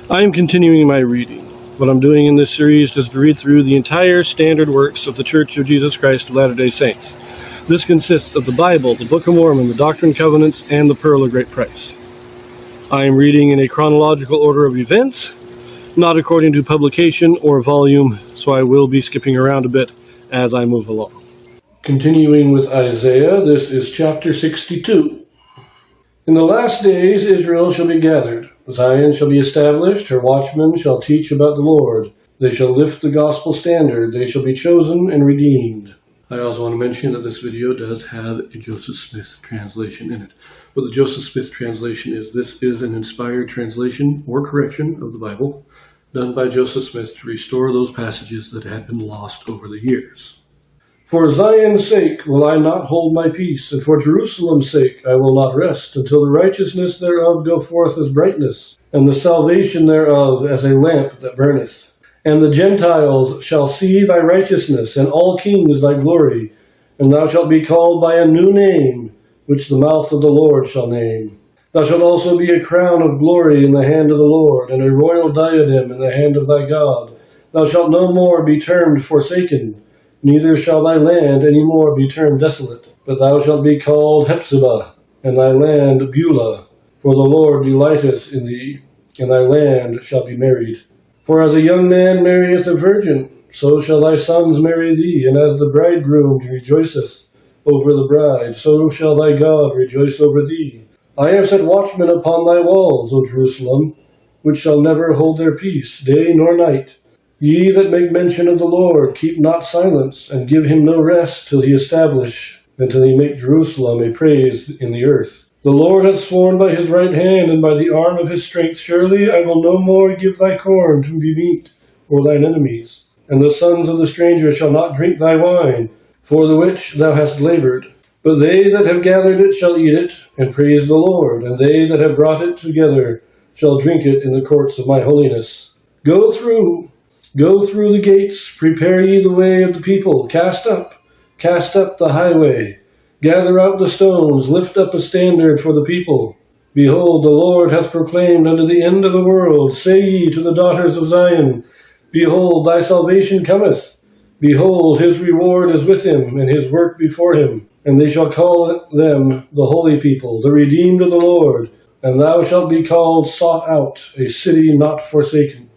I am continuing my reading. What I'm doing in this series is to read through the entire standard works of the Church of Jesus Christ of Latter-day Saints. This consists of the Bible, the Book of Mormon, the Doctrine and Covenants, and the Pearl of Great Price. I am reading in a chronological order of events, not according to publication or volume, so I will be skipping around a bit as I move along. Continuing with Isaiah, this is chapter 62. In the last days Israel shall be gathered. Zion shall be established, her watchmen shall teach about the Lord. They shall lift the gospel standard, they shall be chosen and redeemed. I also want to mention that this video does have a Joseph Smith translation in it. What the Joseph Smith translation is, this is an inspired translation or correction of the Bible done by Joseph Smith to restore those passages that had been lost over the years. For Zion's sake will I not hold my peace, and for Jerusalem's sake I will not rest, until the righteousness thereof go forth as brightness, and the salvation thereof as a lamp that burneth. And the Gentiles shall see thy righteousness, and all kings thy glory. And thou shalt be called by a new name, which the mouth of the Lord shall name. Thou shalt also be a crown of glory in the hand of the Lord, and a royal diadem in the hand of thy God. Thou shalt no more be termed forsaken, neither shall thy land any more be termed desolate. But thou shalt be called Hephzibah, and thy land Beulah. For the Lord delighteth in thee, and thy land shall be married. For as a young man marrieth a virgin, so shall thy sons marry thee, and as the bridegroom rejoiceth over the bride, so shall thy God rejoice over thee. I have set watchmen upon thy walls, O Jerusalem, which shall never hold their peace, day nor night. Ye that make mention of the Lord, keep not silence, and give him no rest till he establish, and till he make Jerusalem a praise in the earth. The Lord hath sworn by his right hand, and by the arm of his strength, surely I will no more give thy corn to be meat for thine enemies. And the sons of the stranger shall not drink thy wine, for the which thou hast labored. But they that have gathered it shall eat it, and praise the Lord, and they that have brought it together shall drink it in the courts of my holiness. Go through the gates, prepare ye the way of the people, cast up the highway. Gather out the stones, lift up a standard for the people. Behold, the Lord hath proclaimed unto the end of the world. Say ye to the daughters of Zion, behold, thy salvation cometh. Behold, his reward is with him, and his work before him. And they shall call them the holy people, the redeemed of the Lord. And thou shalt be called sought out, a city not forsaken.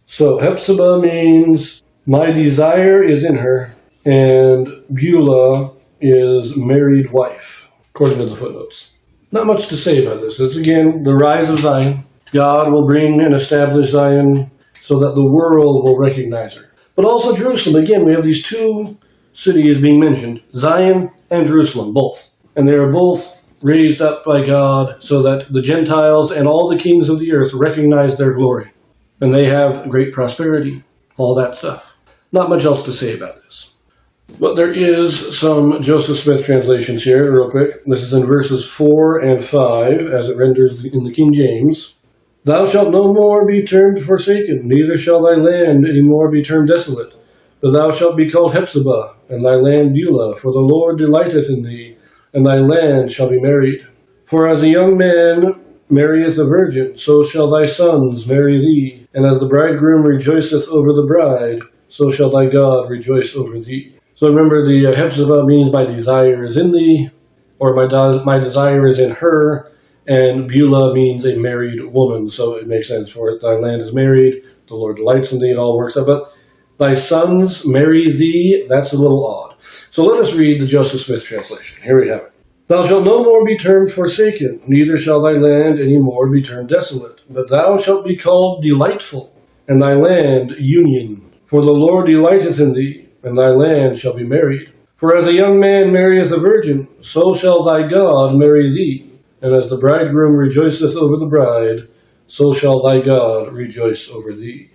So Hephzibah means my desire is in her, and Beulah is married wife, according to the footnotes. Not much to say about this. It's again the rise of Zion. God will bring and establish Zion so that the world will recognize her. But also Jerusalem. Again, we have these two cities being mentioned, Zion and Jerusalem, both. And they are both raised up by God so that the Gentiles and all the kings of the earth recognize their glory. And they have great prosperity, all that stuff. Not much else to say about this. But there is some Joseph Smith translations here, real quick. This is in verses 4 and 5, as it renders in the King James. Thou shalt no more be termed forsaken, neither shall thy land any more be termed desolate. But thou shalt be called Hephzibah, and thy land Beulah, for the Lord delighteth in thee, and thy land shall be married. For as a young man marrieth a virgin, so shall thy sons marry thee. And as the bridegroom rejoiceth over the bride, so shall thy God rejoice over thee. So remember, the Hephzibah means my desire is in thee, or my desire is in her, and Beulah means a married woman, so it makes sense for it. Thy land is married, the Lord delights in thee, it all works out. But thy sons marry thee, that's a little odd. So let us read the Joseph Smith translation. Here we have it. Thou shalt no more be termed forsaken, neither shall thy land any more be termed desolate. But thou shalt be called delightful, and thy land union. For the Lord delighteth in thee, and thy land shall be married. For as a young man marrieth a virgin, so shall thy God marry thee. And as the bridegroom rejoiceth over the bride, so shall thy God rejoice over thee.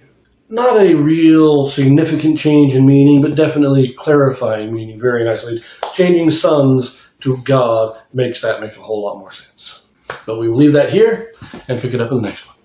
Not a real significant change in meaning, but definitely clarifying meaning very nicely. Changing sons to God makes that make a whole lot more sense. But we will leave that here and pick it up in the next one.